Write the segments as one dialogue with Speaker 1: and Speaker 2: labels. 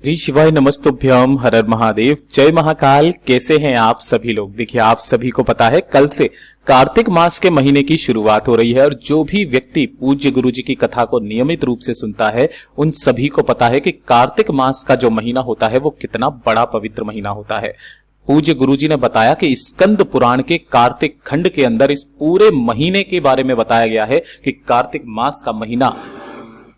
Speaker 1: श्री शिवाय नमस्तुभ्यम हर हर महादेव जय महाकाल। कैसे हैं आप सभी लोग। देखिए आप सभी को पता है कल से कार्तिक मास के महीने की शुरुआत हो रही है और जो भी व्यक्ति पूज्य गुरु जी की कथा को नियमित रूप से सुनता है उन सभी को पता है कि कार्तिक मास का जो महीना होता है वो कितना बड़ा पवित्र महीना होता है। पूज्य गुरु जी ने बताया कि स्कंद पुराण के कार्तिक खंड के अंदर इस पूरे महीने के बारे में बताया गया है कि कार्तिक मास का महीना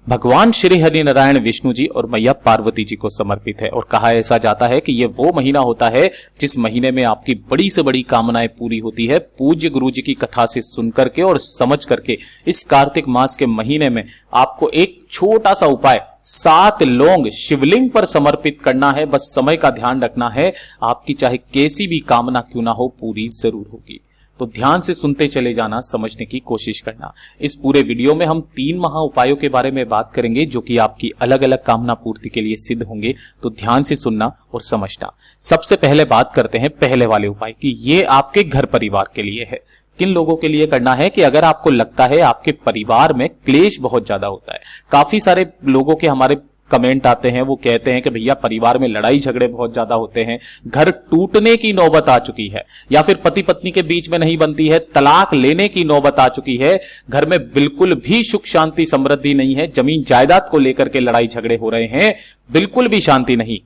Speaker 1: भगवान श्री हरि नारायण विष्णु जी और मैया पार्वती जी को समर्पित है। और कहा ऐसा जाता है कि ये वो महीना होता है जिस महीने में आपकी बड़ी से बड़ी कामनाएं पूरी होती है। पूज्य गुरु जी की कथा से सुन करके और समझ करके इस कार्तिक मास के महीने में आपको एक छोटा सा उपाय 7 लौंग शिवलिंग पर समर्पित करना है। बस समय का ध्यान रखना है, आपकी चाहे कैसी भी कामना क्यों ना हो पूरी जरूर होगी। तो ध्यान से सुनते चले जाना, समझने की कोशिश करना। इस पूरे वीडियो में हम 3 महा उपायों के बारे में बात करेंगे जो कि आपकी अलग अलग कामना पूर्ति के लिए सिद्ध होंगे। तो ध्यान से सुनना और समझना। सबसे पहले बात करते हैं पहले वाले उपाय की। ये आपके घर परिवार के लिए है। किन लोगों के लिए करना है कि अगर आपको लगता है आपके परिवार में क्लेश बहुत ज्यादा होता है। काफी सारे लोगों के हमारे कमेंट आते हैं, वो कहते हैं कि भैया परिवार में लड़ाई झगड़े बहुत ज्यादा होते हैं, घर टूटने की नौबत आ चुकी है, या फिर पति पत्नी के बीच में नहीं बनती है, तलाक लेने की नौबत आ चुकी है, घर में बिल्कुल भी सुख शांति समृद्धि नहीं है, जमीन जायदाद को लेकर के लड़ाई झगड़े हो रहे हैं, बिल्कुल भी शांति नहीं।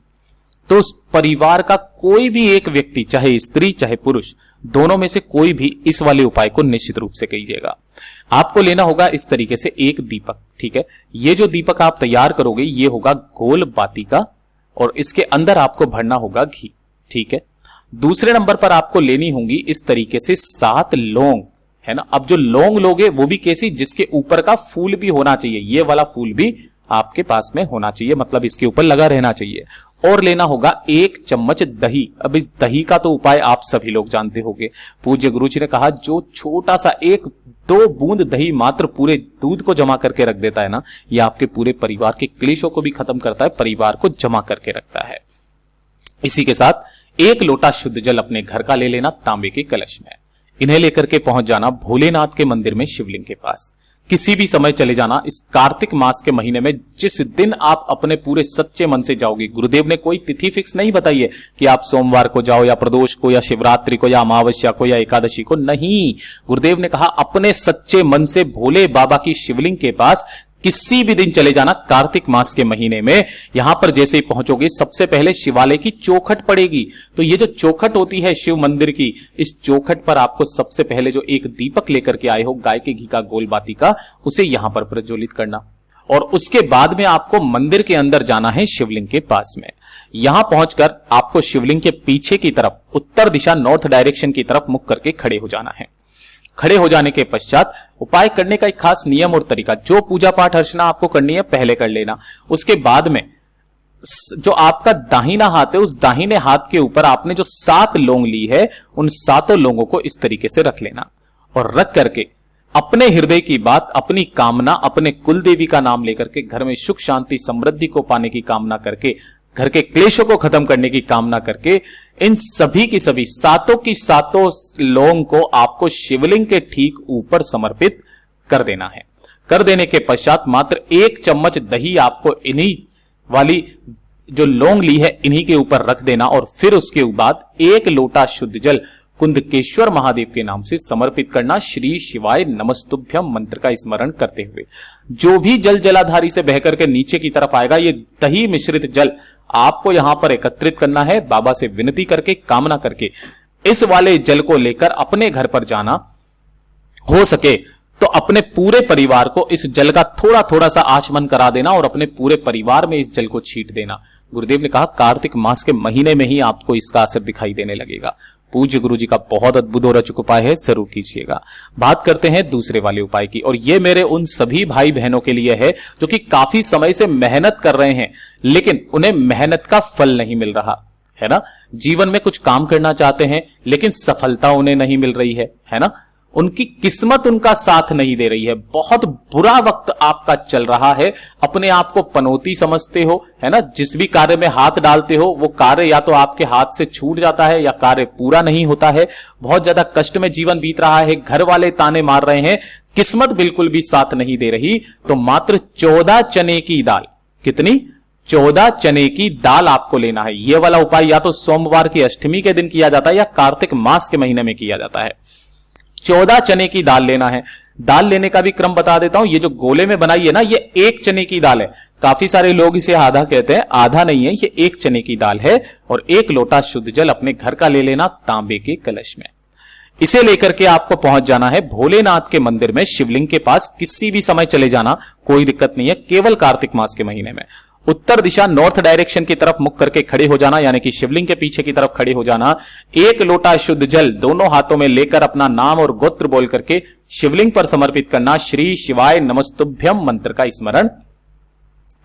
Speaker 1: तो उस परिवार का कोई भी एक व्यक्ति, चाहे स्त्री चाहे पुरुष, दोनों में से कोई भी इस वाले उपाय को निश्चित रूप से कीजिएगा। आपको लेना होगा इस तरीके से एक दीपक, ठीक है। ये जो दीपक आप तैयार करोगे ये होगा गोल बाती का और इसके अंदर आपको भरना होगा घी, ठीक है। दूसरे नंबर पर आपको लेनी होंगी इस तरीके से 7 लौंग, है ना। अब जो लौंग लोगे वो भी कैसी, जिसके ऊपर का फूल भी होना चाहिए, ये वाला फूल भी आपके पास में होना चाहिए, मतलब इसके ऊपर लगा रहना चाहिए। और लेना होगा 1 चम्मच दही। अब इस दही का तो उपाय आप सभी लोग जानते होंगे। पूज्य गुरु जी ने कहा जो छोटा सा 1-2 बूंद दही मात्र पूरे दूध को जमा करके रख देता है ना, ये आपके पूरे परिवार के क्लेशों को भी खत्म करता है, परिवार को जमा करके रखता है। इसी के साथ 1 लोटा शुद्ध जल अपने घर का ले लेना तांबे के कलश में। इन्हें लेकर के पहुंच जाना भोलेनाथ के मंदिर में शिवलिंग के पास। किसी भी समय चले जाना इस कार्तिक मास के महीने में, जिस दिन आप अपने पूरे सच्चे मन से जाओगे। गुरुदेव ने कोई तिथि फिक्स नहीं बताई है कि आप सोमवार को जाओ या प्रदोष को या शिवरात्रि को या अमावस्या को या एकादशी को, नहीं। गुरुदेव ने कहा अपने सच्चे मन से भोले बाबा की शिवलिंग के पास किसी भी दिन चले जाना कार्तिक मास के महीने में। यहां पर जैसे ही पहुंचोगे सबसे पहले शिवालय की चौखट पड़ेगी। तो ये जो चौखट होती है शिव मंदिर की, इस चौखट पर आपको सबसे पहले जो एक दीपक लेकर के आए हो गाय के घी का गोल बाती का, उसे यहां पर प्रज्वलित करना। और उसके बाद में आपको मंदिर के अंदर जाना है शिवलिंग के पास में। यहां पहुंचकर आपको शिवलिंग के पीछे की तरफ उत्तर दिशा नॉर्थ डायरेक्शन की तरफ मुख करके खड़े हो जाना है। खड़े हो जाने के पश्चात उपाय करने का एक खास नियम और तरीका, जो पूजा पाठ अर्चना आपको करनी है पहले कर लेना। उसके बाद में जो आपका दाहिना हाथ है उस दाहिने हाथ के ऊपर आपने जो 7 लौंग ली है उन 7 लौंगों को इस तरीके से रख लेना और रख करके अपने हृदय की बात, अपनी कामना, अपने कुल देवी का नाम लेकर के घर में सुख शांति समृद्धि को पाने की कामना करके, घर के क्लेशों को खत्म करने की कामना करके, इन सभी की सभी 7 की 7 लौंग को आपको शिवलिंग के ठीक ऊपर समर्पित कर देना है। कर देने के पश्चात मात्र 1 चम्मच दही आपको इन्हीं वाली जो लौंग ली है इन्हीं के ऊपर रख देना और फिर उसके बाद 1 लोटा शुद्ध जल कुंदकेश्वर महादेव के नाम से समर्पित करना। श्री शिवाय नमस्तुभ्यम मंत्र का स्मरण करते हुए जो भी जल जलाधारी से बहकर के नीचे की तरफ आएगा, ये दही मिश्रित जल आपको यहां पर एकत्रित करना है। बाबा से विनती करके, कामना करके इस वाले जल को लेकर अपने घर पर जाना। हो सके तो अपने पूरे परिवार को इस जल का थोड़ा थोड़ा सा आचमन करा देना और अपने पूरे परिवार में इस जल को छींट देना। गुरुदेव ने कहा कार्तिक मास के महीने में ही आपको इसका असर दिखाई देने लगेगा। पूज्य गुरु जी का बहुत अद्भुत और अचूक उपाय है, जरूर कीजिएगा। बात करते हैं दूसरे वाले उपाय की, और ये मेरे उन सभी भाई बहनों के लिए है जो कि काफी समय से मेहनत कर रहे हैं लेकिन उन्हें मेहनत का फल नहीं मिल रहा है ना। जीवन में कुछ काम करना चाहते हैं लेकिन सफलता उन्हें नहीं मिल रही है ना। उनकी किस्मत उनका साथ नहीं दे रही है। बहुत बुरा वक्त आपका चल रहा है। अपने आप को पनौती समझते हो, है ना। जिस भी कार्य में हाथ डालते हो वो कार्य या तो आपके हाथ से छूट जाता है या कार्य पूरा नहीं होता है। बहुत ज्यादा कष्ट में जीवन बीत रहा है। घर वाले ताने मार रहे हैं, किस्मत बिल्कुल भी साथ नहीं दे रही। तो मात्र 14 चने की दाल, कितनी? 14 चने की दाल आपको लेना है। यह वाला उपाय या तो सोमवार की अष्टमी के दिन किया जाता है या कार्तिक मास के महीने में किया जाता है। 14 चने की दाल लेना है। दाल लेने का भी क्रम बता देता हूं। ये जो गोले में बनाई है ना, ये 1 चने की दाल है। काफी सारे लोग इसे आधा कहते हैं, आधा नहीं है, ये 1 चने की दाल है। और 1 लोटा शुद्ध जल अपने घर का ले लेना तांबे के कलश में। इसे लेकर के आपको पहुंच जाना है भोलेनाथ के मंदिर में, शिवलिंग के पास। किसी भी समय चले जाना, कोई दिक्कत नहीं है, केवल कार्तिक मास के महीने में। उत्तर दिशा नॉर्थ डायरेक्शन की तरफ मुख करके खड़े हो जाना, यानी कि शिवलिंग के पीछे की तरफ खड़े हो जाना। 1 लोटा शुद्ध जल दोनों हाथों में लेकर अपना नाम और गोत्र बोल करके शिवलिंग पर समर्पित करना। श्री शिवाय नमस्तुभ्यम मंत्र का स्मरण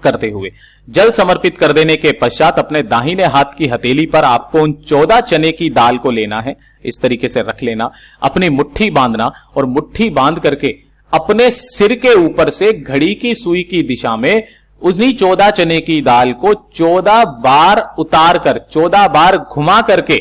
Speaker 1: करते हुए जल समर्पित कर देने के पश्चात अपने दाहिने हाथ की हथेली पर आपको उन 14 चने की दाल को लेना है। इस तरीके से रख लेना, अपनी मुट्ठी बांधना और मुट्ठी बांध करके अपने सिर के ऊपर से घड़ी की सुई की दिशा में उन्हीं 14 चने की दाल को 14 बार उतार कर, 14 बार घुमा करके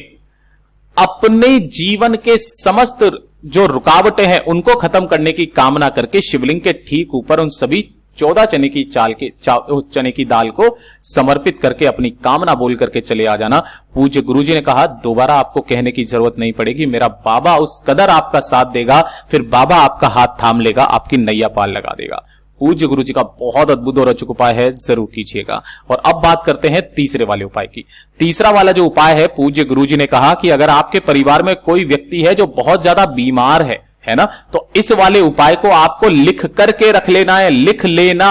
Speaker 1: अपने जीवन के समस्त जो रुकावटें हैं उनको खत्म करने की कामना करके शिवलिंग के ठीक ऊपर उन सभी 14 चने की चने की दाल को समर्पित करके अपनी कामना बोल करके चले आ जाना। पूज्य गुरुजी ने कहा दोबारा आपको कहने की जरूरत नहीं पड़ेगी, मेरा बाबा उस कदर आपका साथ देगा, फिर बाबा आपका हाथ थाम लेगा, आपकी नैया पार लगा देगा। पूज्य गुरुजी का बहुत अद्भुत और अचूक उपाय है, जरूर कीजिएगा। और अब बात करते हैं तीसरे वाले उपाय की। तीसरा वाला जो उपाय है, पूज्य गुरुजी ने कहा कि अगर आपके परिवार में कोई व्यक्ति है जो बहुत ज्यादा बीमार है ना, तो इस वाले उपाय को आपको लिख करके रख लेना है, लिख लेना।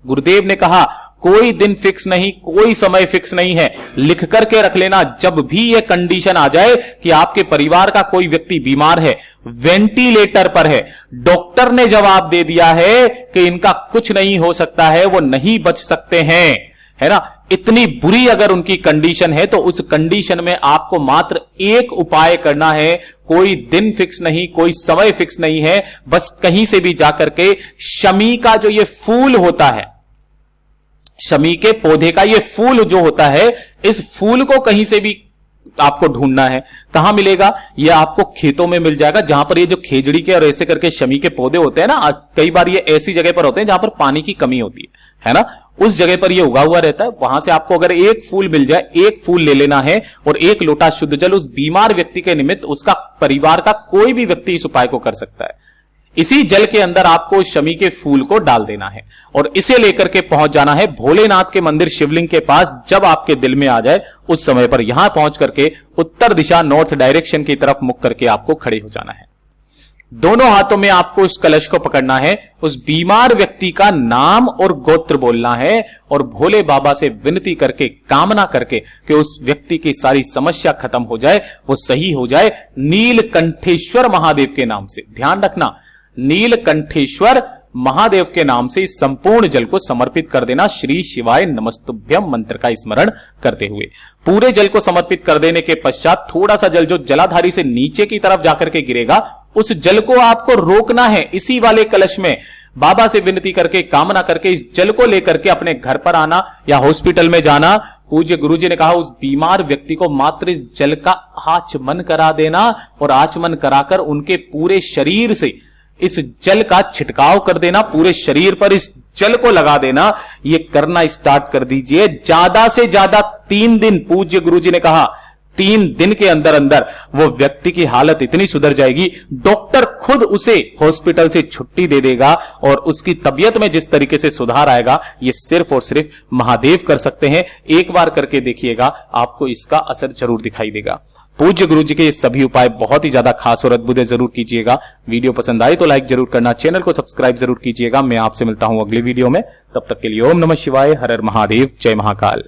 Speaker 1: गुरुदेव ने कहा कोई दिन फिक्स नहीं, कोई समय फिक्स नहीं है, लिख करके रख लेना। जब भी यह कंडीशन आ जाए कि आपके परिवार का कोई व्यक्ति बीमार है, वेंटिलेटर पर है, डॉक्टर ने जवाब दे दिया है कि इनका कुछ नहीं हो सकता है, वो नहीं बच सकते हैं, है ना, इतनी बुरी अगर उनकी कंडीशन है, तो उस कंडीशन में आपको मात्र एक उपाय करना है। कोई दिन फिक्स नहीं, कोई समय फिक्स नहीं है, बस कहीं से भी जाकर के शमी का जो ये फूल होता है, शमी के पौधे का ये फूल जो होता है, इस फूल को कहीं से भी आपको ढूंढना है। कहां मिलेगा? ये आपको खेतों में मिल जाएगा, जहां पर ये जो खेजड़ी के और ऐसे करके शमी के पौधे होते हैं ना, कई बार ये ऐसी जगह पर होते हैं जहां पर पानी की कमी होती है ना, उस जगह पर ये उगा हुआ रहता है। वहां से आपको अगर एक फूल मिल जाए, एक फूल ले लेना है और 1 लोटा शुद्ध जल उस बीमार व्यक्ति के निमित्त, उसका परिवार का कोई भी व्यक्ति इस उपाय को कर सकता है। इसी जल के अंदर आपको शमी के फूल को डाल देना है और इसे लेकर के पहुंच जाना है भोलेनाथ के मंदिर शिवलिंग के पास। जब आपके दिल में आ जाए उस समय पर यहां पहुंच करके उत्तर दिशा नॉर्थ डायरेक्शन की तरफ मुख करके आपको खड़े हो जाना है। दोनों हाथों में आपको उस कलश को पकड़ना है, उस बीमार व्यक्ति का नाम और गोत्र बोलना है और भोले बाबा से विनती करके, कामना करके कि उस व्यक्ति की सारी समस्या खत्म हो जाए, वो सही हो जाए। नीलकंठेश्वर महादेव के नाम से, ध्यान रखना, नीलकंठेश्वर महादेव के नाम से इस संपूर्ण जल को समर्पित कर देना। श्री शिवाय नमस्तुभ्यम मंत्र का स्मरण करते हुए पूरे जल को समर्पित कर देने के पश्चात थोड़ा सा जल जो जलाधारी से नीचे की तरफ जाकर के गिरेगा, उस जल को आपको रोकना है। इसी वाले कलश में बाबा से विनती करके, कामना करके इस जल को लेकर के अपने घर पर आना या हॉस्पिटल में जाना। पूज्य गुरुजी ने कहा उस बीमार व्यक्ति को मात्र इस जल का आचमन करा देना और आचमन कराकर उनके पूरे शरीर से इस जल का छिड़काव कर देना, पूरे शरीर पर इस जल को लगा देना। ये करना स्टार्ट कर दीजिए। ज्यादा से ज्यादा 3 दिन, पूज्य गुरुजी ने कहा 3 दिन के अंदर अंदर वो व्यक्ति की हालत इतनी सुधर जाएगी, डॉक्टर खुद उसे हॉस्पिटल से छुट्टी दे देगा और उसकी तबीयत में जिस तरीके से सुधार आएगा, ये सिर्फ और सिर्फ महादेव कर सकते हैं। एक बार करके देखिएगा, आपको इसका असर जरूर दिखाई देगा। पूज्य गुरुजी के ये सभी उपाय बहुत ही ज्यादा खास और अद्भुत है, जरूर कीजिएगा। वीडियो पसंद आए तो लाइक जरूर करना, चैनल को सब्सक्राइब जरूर कीजिएगा। मैं आपसे मिलता हूं अगली वीडियो में, तब तक के लिए ओम नमः शिवाय, हर हर महादेव, जय महाकाल।